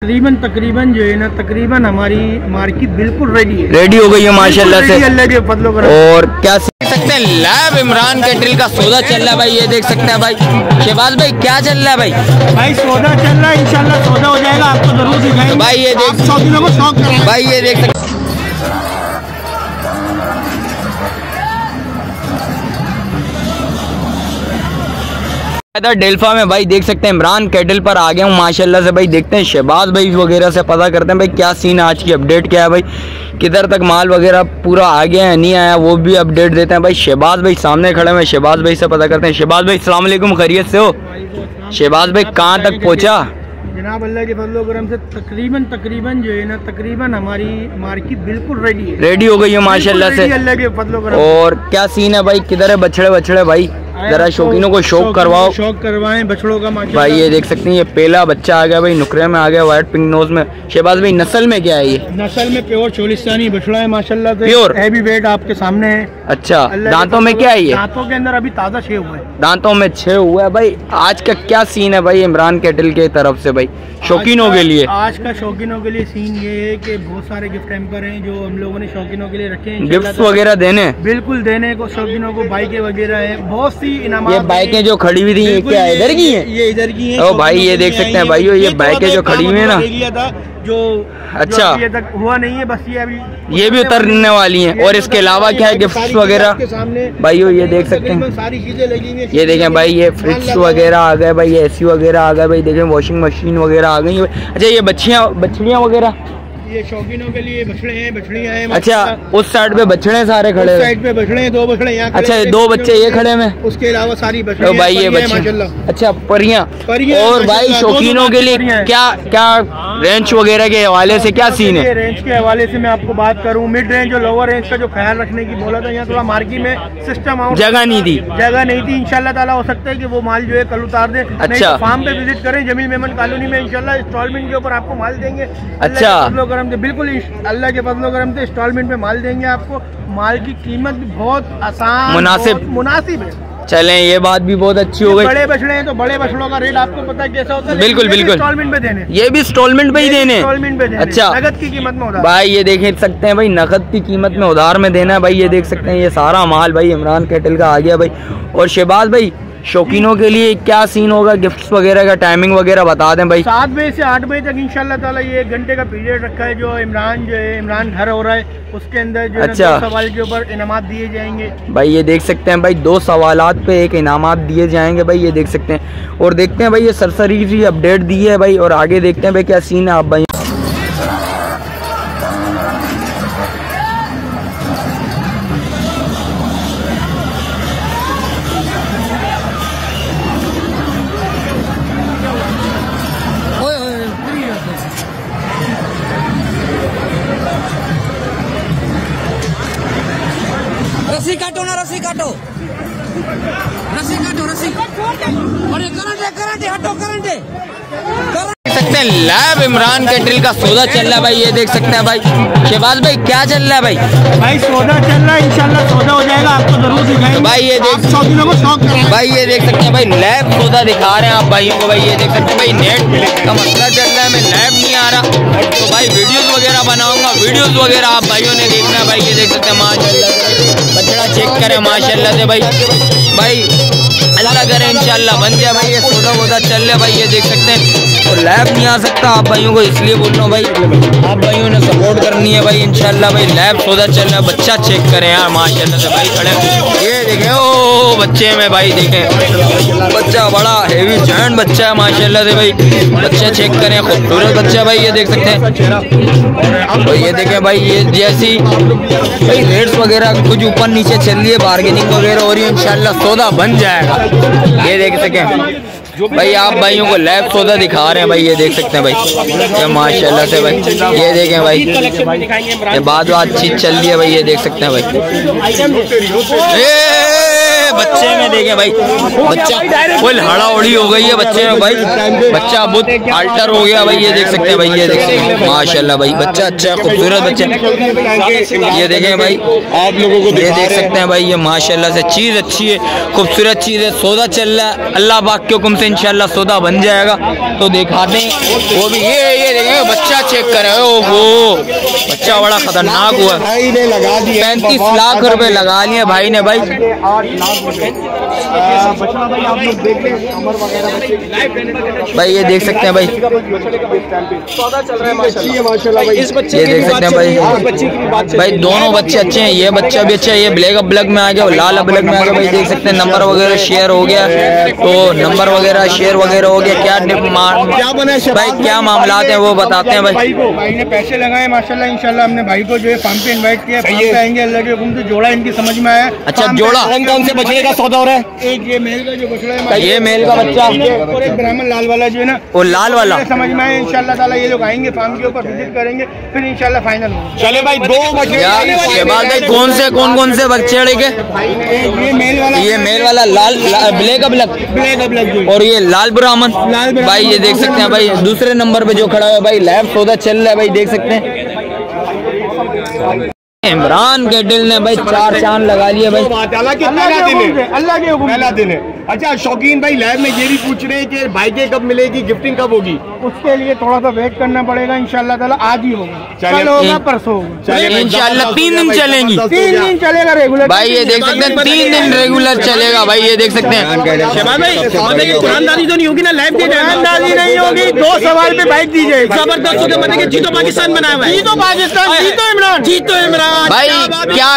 तकरीबन जो है ना तकरीबन हमारी मार्केट बिल्कुल रेडी हो गई है माशाल्लाह से। अल्लाह के फजलो करम। और क्या देख सकते हैं लैब इमरान कैटरिंग का सौदा चल रहा है भाई, ये देख सकते हैं भाई। शहबाज भाई क्या चल रहा है भाई? भाई सौदा चल रहा है, इंशाल्लाह सौदा हो जाएगा, आपको जरूर दिखाएंगे। तो भाई ये देख शौकीनों को शौक करें भाई, ये देख सकते डेल्फा में भाई देख सकते हैं इमरान कैटल पर आ गया हूँ माशाल्लाह से भाई। देखते हैं शहबाज भाई वगैरह से पता करते हैं भाई क्या सीन है, आज की अपडेट क्या है भाई, किधर तक माल वगैरह पूरा आ गया है नहीं आया, वो भी अपडेट देते हैं भाई। शहबाज भाई सामने खड़े हैं, शहबाज भाई से पता करते हैं। शहबाज भाई अस्सलाम वालेकुम, खैरियत से हो? शहबाज भाई कहाँ तक पहुँचा? जनाब अल्लाह के फजलो करम से तकरीबन जो है ना तकरीबन हमारी मार्केट बिल्कुल रेडी हो गई है माशाल्लाह से। अल्लाह के फजलो करम। और क्या सीन है भाई, किधर है बछड़े भाई? जरा शौकीनों को शौक करवाओ, शौक करवाएं बछड़ों का माशाल्लाह। भाई ये देख सकते हैं ये पहला बच्चा आ गया भाई, नुकरे में आ गया, व्हाइट पिंक नोज में। शहबाज भाई नस्ल में क्या है ये? नस्ल में प्योर चोलिस्तानी बछड़ा है माशाल्लाह से, प्योर हैवी वेट आपके सामने है। अच्छा, दांतों में क्या है ये? दांतों के अंदर अभी ताज़ा छे हुआ है, दांतों में छे हुआ है भाई। आज का क्या सीन है भाई इमरान कैटल के तरफ से भाई शौकीनों के लिए? आज का शौकीनों के लिए सीन ये है कि बहुत सारे गिफ्ट हैम्पर हैं जो हम लोगों ने शौकीनों के लिए रखे हैं। गिफ्ट वगैरह देने बिल्कुल देने को शौकीनों को, बाइकें वगैरह है, बहुत सी इनाम। ये बाइकें जो खड़ी हुई थी ये क्या इधर की है? ये इधर की है। ओ भाई ये देख सकते हैं भाई, ये बाइकें जो खड़ी हुई है ना, जो अच्छा ये तक हुआ नहीं है, बस ये अभी ये भी उतरने वाली हैं। और इसके अलावा क्या है गिफ्ट वगैरह भाई? ये देख सकते हैं सारी चीजें लगी हुई, ये देखें भाई, ये फ्रिज वगैरह आ गए भाई, ये एसी वगैरह आ गए भाई, देखें वॉशिंग मशीन वगैरह आ गई। अच्छा ये बछड़ियाँ वगैरह ये शौकीनों के लिए बछड़े हैं, बछड़ियाँ हैं। अच्छा उस साइड पे बछड़े सारे खड़े हैं, साइड पे बछड़े हैं, दो बछड़े यहाँ। अच्छा दो बच्चे ये खड़े हैं, उसके अलावा सारी बछड़े भाई ये बच्चे। अच्छा परियां। और भाई शौकीनों के लिए क्या रेंज वगैरह के हवाले से क्या सीन है? रेंज के हवाले से मैं आपको बात करूँ, मिड रेंज और लोअर रेंज का जो ख्याल रखने की बोला था, यहाँ थोड़ा मार्केट में सिस्टम आउट, जगह नहीं थी। इंशाल्लाह ताला हो सकता है कि वो माल जो है कल उतार दे। अच्छा फार्म पे विजिट करें जमील मेमन कॉलोनी में, इंशाल्लाह इंस्टॉलमेंट के ऊपर आपको माल देंगे। अच्छा बिल्कुल अल्लाह के फजलो करम से इंस्टॉलमेंट में माल देंगे आपको। माल की कीमत भी बहुत आसान मुनासिब है। चलें ये बात भी बहुत अच्छी हो गई। बड़े बछड़े हैं तो बड़े बछड़ों का रेट आपको पता है कैसा होता है। बिल्कुल इंस्टॉलमेंट पे देने, ये भी इंस्टॉलमेंट पे ही देने। इंस्टॉलमेंट पे देने। अच्छा नगद की कीमत में उधार भाई, ये देख सकते हैं भाई नगद की कीमत में उधार में देना है भाई। ये देख सकते हैं ये सारा माल भाई इमरान कैटल का आ गया भाई। और शहबाज भाई शौकीनों के लिए क्या सीन होगा, गिफ्ट्स वगैरह का टाइमिंग वगैरह बता दें भाई। 7 बजे से 8 बजे तक इंशाल्लाह ताला ये 1 घंटे का पीरियड रखा है। जो इमरान घर हो रहा है उसके अंदर जो अच्छा 2 सवाल के ऊपर इनामात दिए जाएंगे भाई। ये देख सकते हैं भाई 2 सवालात पे 1 इनामात दिए जाएंगे भाई, ये देख सकते हैं। और देखते हैं भाई ये सरसरी सी अपडेट दी है भाई, और आगे देखते हैं भाई क्या सीन है आप भाई। रस्सी काटो ना, रस्सी काटो, रस्सी अरे करंट हटो, करंट देख सकते हैं लैब इमरान कैटल का सौदा चल रहा है भाई, ये देख सकते हैं भाई। शहबाज भाई क्या चल रहा है भाई? भाई सौदा चल रहा है, इंशाल्लाह सौदा हो जाएगा, आपको जरूर दिखाएंगे। भाई ये देख शौकीनों को शौक करें भाई, ये देख सकते हैं भाई लैब सौदा दिखा रहे हैं आप भाइयों को भाई। ये देख सकते हैं भाई नेट का मसला चल रहा है, मैं लैब नहीं आ रहा तो भाई वीडियोस वगैरह बनाऊंगा, वीडियोस वगैरह आप भाइयों ने देखना है भाई। ये देख सकते हैं माशाल्लाह बछड़ा चेक करें माशाल्लाह से भाई अल्लाह करे इंशाल्लाह बन जाए भाई। ये सौदा चल रहा है भाई, ये देख सकते हैं। तो लैब नहीं आ सकता आप भाइयों को इसलिए बोल रहा हूँ भाई, आप भाइयों ने सपोर्ट करनी है भाई इंशाल्लाह भाई। लैब सौदा चल रहा है, बच्चा चेक करें यार माशाल्लाह से भाई खड़े। ये देखें ओ बच्चे में भाई, देखें बच्चा बड़ा हेवी जॉइंट बच्चा है माशाल्लाह से भाई। बच्चा चेक करें, खूबसूरत बच्चा भाई, ये देख सकते हैं। तो ये देखें भाई, ये जैसी भाई रेट्स वगैरह कुछ ऊपर नीचे चल रही है, बार्गेनिंग वगैरह हो रही है, इंशाल्लाह सौदा बन जाएगा। ये देख सकें भाई, आप भाइयों को लैब सौदा दिखा रहे हैं भाई, ये देख सकते हैं भाई ये माशाल्लाह से भाई। ये देखें भाई ये बात चीज चल रही है भाई, ये देख सकते हैं भाई। बच्चे में देखे भाई, बच्चा फुल हड़ा उड़ी हो गई है बच्चे में भाई, बच्चा बहुत अल्टर हो गया भाई। ये देख सकते हैं भाई, ये देख माशाल्लाह भाई, बच्चा अच्छा खूबसूरत बच्चा। ये देखें भाई, आप लोगों को ये देख सकते हैं भाई, ये माशाल्लाह से चीज़ अच्छी है, खूबसूरत चीज़ है। सौदा चल रहा है, अल्लाह पाक के हुक्म से इंशाल्लाह सौदा बन जाएगा। तो दिखाते हैं वो भी, ये देखेंगे बच्चा चेक करे, वो बच्चा बड़ा खतरनाक हुआ। 35 लाख रुपए लगा लिए भाई ने भाई। भाई ये देख सकते हैं भाई, ये देख सकते हैं भाई दोनों बच्चे अच्छे हैं। ये बच्चा भी अच्छा है, ये ब्लैक ब्लैक में आ गया, लाल ब्लैक में आ गया भाई। देख सकते हैं नंबर वगैरह शेयर हो गया, तो नंबर वगैरह शेयर वगैरह हो गया। क्या भाई क्या मामला है वो बताते हैं भाई। भाई ने पैसे लगाए माशाल्लाह, इंशाल्लाह हमने भाई को जो है फार्म पे इनवाइट किया, फार्म पे आएंगे। अल्लाह के हुक्म से जोड़ा इनकी समझ में आया। अच्छा जोड़ा कौन से बछड़े का सौदा हो रहा है? एक ये मेल का जो बछड़ा है, ये मेल का बच्चा, और एक ब्राह्मण लाल वाला जो है ना, वो लाल वाला समझ में आया। इंशाल्लाह ताला ये लोग आएंगे फार्म के ऊपर, विजिट करेंगे, फिर इंशाल्लाह फाइनल होगा। चले भाई, 2 बछड़े भाई कौन से बछड़े के? ये मेल वाला लाल ब्लैक ब्लैक, और ये लाल ब्राह्मण भाई। ये देख सकते हैं भाई, दूसरे नंबर पे जो खड़ा है भाई, लैब सौदा चल रहा है भाई, देख सकते हैं। इमरान कैटल ने भाई 4 चांद लगा लिए भाई। अल्लाह के हुक्म पहला दिन है। अच्छा शौकीन भाई लाइव में ये भी पूछ रहे हैं कि भाई के कब मिलेगी, गिफ्टिंग कब होगी? उसके लिए थोड़ा सा वेट करना पड़ेगा। इंशाल्लाह ताला आज ही होगा, कल होगा, परसों होगा, इंशाल्लाह 3 दिन चलेंगी, 3 दिन चलेगा रेगुलर भाई। ये देख सकते हैं 3 दिन रेगुलर चलेगा भाई। ये देख सकते हैं कुरानदारी तो नहीं होगी ना, लाइव कुरानदारी नहीं होगी। 2 सवाल पे बाइक दी जाएगी, जबरदस्त होकर बनेंगे। जीतो पाकिस्तान बनाया हुआ है, जीतो पाकिस्तान, जीतो इमरान, जीतो इमरान भाई।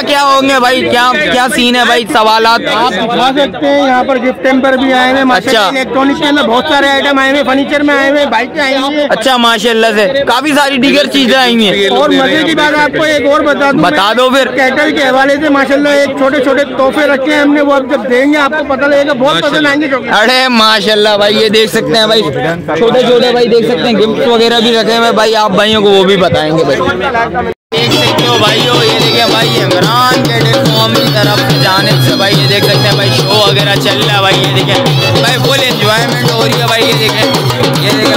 क्या होंगे भाई, क्या सीन है भाई? सवालात आप दिखा सकते हैं। यहाँ पर गिफ्ट टेम्पर भी आए हुए, अच्छा इलेक्ट्रॉनिक के अंदर बहुत सारे आइटम आए हुए, फर्नीचर में आए हुए, बाइक आई हुई। अच्छा माशाल्लाह से काफी सारी दीगर चीजें आई हैं। और मजे की बात आपको एक और बता दो फिर। कैटल के हवाले से माशाल्लाह एक छोटे छोटे तोहफे रखे हैं हमने, वो अब जब देंगे आपको पता लगेगा, बहुत पसंद आएंगे। अरे माशाल्लाह भाई, ये देख सकते हैं भाई, छोटे छोटे भाई देख सकते हैं गिफ्ट वगैरह भी रखे हुए भाई। आप भाइयों को वो भी बताएंगे भाई। देख सकते हो भाइयों, ये देखिए भाई इमरान कैटल कौम की तरफ से जानिब से भाई, ये देख सकते हैं भाई शो वगैरह चल रहा है भाई। ये देखें भाई फुल एंजॉयमेंट हो रही है भाई। ये देखें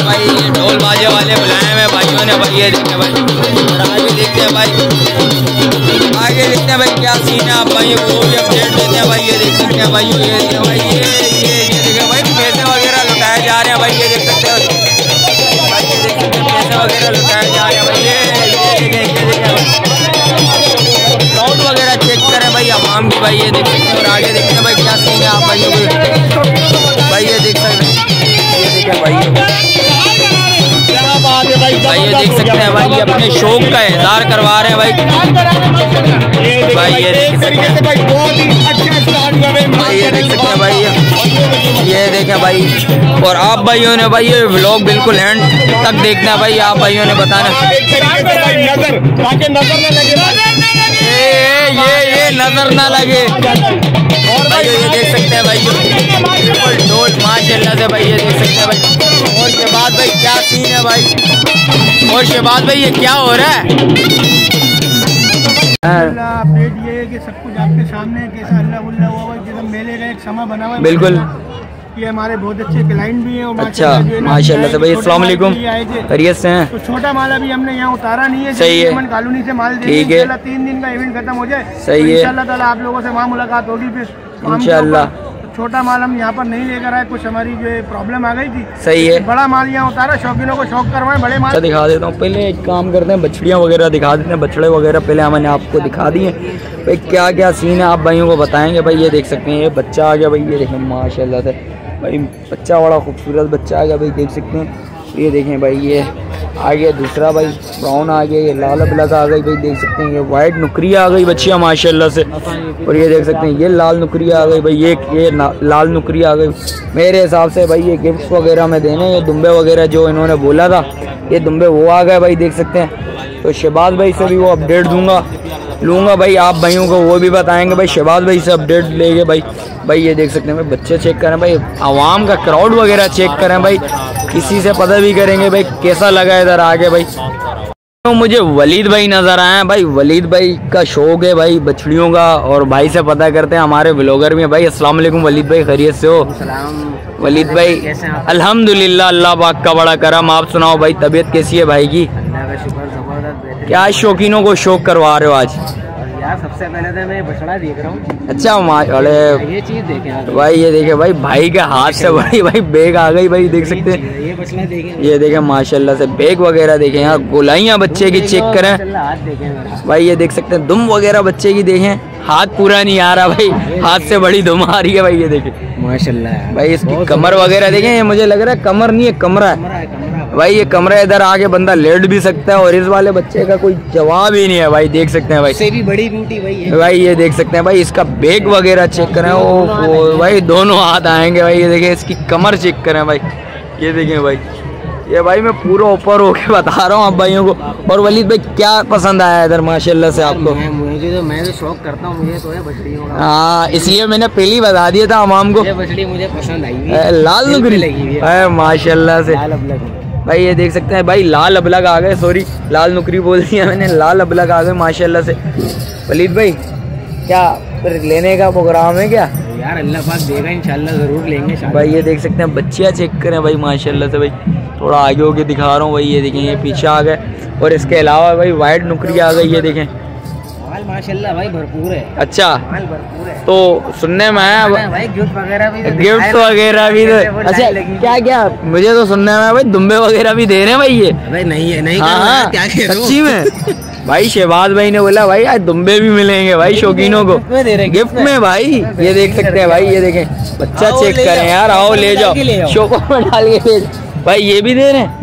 भाई, ये ढोल बाजे वाले बुलाए हुए भाइयों ने भाई। ये देखें भाई, और आगे देखते हैं भाई, आगे देखते हैं भाई क्या सीन है। आप भाई वो भी अपडेट देते हैं भाई। ये देख सकते हैं भाई, ये देखें भाई, ये देखें भाई पैसे वगैरह लुटाए जा रहे हैं भाई। ये देख सकते हैं भाई, ये देख सकते हैं पैसे वगैरह लुटाए जा रहे हैं भाई। ये क्राउड वगैरह चेक करें भाई आवाम की भाई। ये देख सकते हैं, और आगे देखते हैं भाई क्या सीन है। आप भाइयों को भाई ये देख सकते हैं, ये देखें भाई, भाई ये देख सकते हैं भाई, ये अपने शौक का इज़हार करवा रहे हैं भाई। भाई ये देख सकते हैं भाई, ये देख सकते हैं भाई, ये देखें भाई। और आप भाइयों ने भाई ये व्लॉग बिल्कुल एंड तक देखना है भाई। आप भाइयों ने बताना, ये नजर ना लगे भाई। ये देख सकते हैं भाई, बिल्कुल ढोल माशाल्लाह से भाई। ये देख सकते हैं भाई। और के बाद भाई क्या सीन है भाई, और के बाद भाई ये क्या हो रहा है? अपडेट ये है कि सब कुछ आपके सामने है, कैसा अल्लाह उल्लाह हुआ भाई। जब मेले का एक समय बना हुआ है बिल्कुल। ये हमारे बहुत अच्छे क्लाइंट भी हैं। अच्छा माशाल्लाह से भाई, अस्सलाम वालेकुम, खैरियत से हैं? तो छोटा माल अभी हमने यहाँ उतारा नहीं है, सही है। कॉलोनी से माल ठीक है, 3 दिन का इवेंट खत्म हो जाए, सही है। इंशाल्लाह ताला आप लोगों से वहाँ मुलाकात होगी फिर इंशाल्लाह। छोटा माल हम यहाँ पर नहीं लेकर आए, कुछ हमारी जो प्रॉब्लम आ गई थी। सही है, बड़ा माल यहाँ उतारा, शौकीनों को शौक करवाएं बड़े माल। दिखा देता हूँ, पहले एक काम करते हैं, बछड़ियाँ वगैरह दिखा देते हैं। बछड़े वगैरह पहले हमने आपको दिखा दिए भाई, क्या क्या सीन है आप भाइयों को बताएंगे भाई। ये देख सकते हैं, ये बच्चा आ गया भाई। ये देखें माशाल्लाह से भाई, बच्चा बड़ा खूबसूरत बच्चा आ गया भाई, देख सकते हैं। ये देखें भाई, ये आ गया दूसरा भाई, ब्राउन आ गया, ये लाल ब्लैक आ गई भाई, देख सकते हैं। ये वाइट नुकरिया आ गई बच्चियाँ माशाल्लाह से। और ये देख सकते हैं, ये लाल नुकरिया आ गई भाई, ये लाल नुकरिया आ गई। मेरे हिसाब से भाई ये गिफ्ट्स वगैरह में देने, ये दुम्बे वगैरह जो इन्होंने बोला था, ये दुम्बे वो आ गए भाई, देख सकते हैं। तो शहबाज भाई से भी वो अपडेट लूँगा भाई। आप भाइयों को वो भी बताएंगे भाई, शहबाज भाई से अपडेट लेंगे भाई। भाई ये देख सकते हैं भाई, बच्चे चेक करें भाई, आवाम का क्राउड वगैरह चेक करें भाई, किसी से पता भी करेंगे भाई कैसा लगा इधर आगे भाई। तो मुझे वलीद भाई नजर आए हैं। भाई वलीद भाई का शौक है भाई बछड़ियों का, और भाई से पता करते हैं हमारे व्लॉगर में। भाई अस्सलाम वालेकुम वलीद भाई, खैरियत से हो? वलीद भाई अल्हम्दुलिल्लाह, अल्लाह पाक का बड़ा करम। आप सुनाओ भाई, तबीयत कैसी है भाई की? क्या शौकीनों को शौक करवा रहे हो आज? यार सबसे पहले तो मैं बछड़ा देख रहा हूँ। अच्छा अरे ये चीज देखें भाई, ये देखे भाई, भाई के हाथ से बड़ी भाई बेग आ गई भाई, देख सकते हैं। ये बछड़ा देखें, ये देखें माशाल्लाह से बेग वगैरह देखें, यहाँ गोलाइयाँ बच्चे की चेक करें हाथ देखें भाई। ये देख सकते हैं दुम वगैरह बच्चे की देखें, हाथ पूरा नहीं आ रहा भाई, हाथ से बड़ी दुम आ रही है भाई। ये देखें माशाल्लाह भाई, इसकी कमर वगैरह देखें। ये मुझे लग रहा है कमर नहीं है, कमरा है भाई। ये कमरा, इधर आके बंदा लेट भी सकता है, और इस वाले बच्चे का कोई जवाब ही नहीं है भाई, देख सकते हैं भाई। से भी बड़ी ब्यूटी भाई है भाई। ये देख सकते हैं भाई, इसका बेग वगैरह चेक करें। वो भाई दोनों हाथ आएंगे भाई। ये देखें इसकी कमर चेक करें भाई। ये देखें भाई, ये भाई मैं पूरा ऊपर होके बता रहा हूँ आप भाइयों को। और वलीद भाई क्या पसंद आया इधर माशाल्लाह से आपको? मैं तो शौक करता हूँ, मुझे तो है बछड़ियों का। हाँ, इसलिए मैंने पहले ही बता दिया था आवाम को। ये बछड़ी मुझे पसंद आई, लाल नुकरी लगी है माशाल्लाह से लाल अबलग भाई। ये देख सकते हैं भाई, लाल अबलग आ गए, सॉरी लाल नुकरी बोल दिया मैंने, लाल अबलग आ गए माशाल्लाह से। वलीद भाई क्या फिर लेने का प्रोग्राम है क्या? यार अल्लाह पाक देगा इंशाल्लाह, जरूर लेंगे भाई। ये देख सकते हैं बच्चियाँ चेक करें भाई माशाल्लाह से भाई। थोड़ा आगे होके दिखा रहा हूँ भाई। ये देखें, ये पीछे आ गए, और इसके अलावा भाई वाइट नुकरी आ गई। ये देखें माशाल्लाह भाई भरपूर है। अच्छा, भरपूर है। तो सुनने में आया भाई गिफ्ट वगैरह भी, गिफ्ट वगैरह भी अच्छा क्या क्या? मुझे तो सुनने में आया भाई दुम्बे वगैरह भी दे रहे हैं भाई। ये भाई नहीं है, नहीं हाँ, क्या सच्ची में भाई। शहबाज भाई ने बोला भाई आज दुम्बे भी मिलेंगे भाई शौकीनों को गिफ्ट में भाई। ये देख सकते हैं भाई, ये देखें बच्चा चेक करें यार। आओ ले जाओ, शोकों में डाल के ले भाई। ये भी दे रहे हैं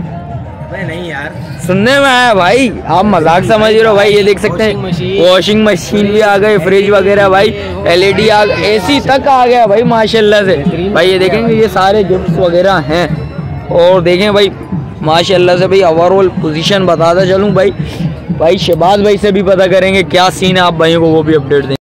भाई? नहीं यार, सुनने में आया भाई, आप मजाक समझ रहे हो भाई। ये देख सकते हैं वॉशिंग मशीन भी आ गए, फ्रिज वगैरह भाई, LED आ गए, AC तक आ गया भाई माशाल्लाह से भाई। ये देखेंगे ये सारे गिफ्ट्स वगैरह हैं। और देखें भाई माशाल्लाह से भाई, ओवरऑल पोजीशन बताता चलूँ भाई। भाई शहबाज भाई से भी पता करेंगे क्या सीन है, आप भाइयों को वो भी अपडेट दें।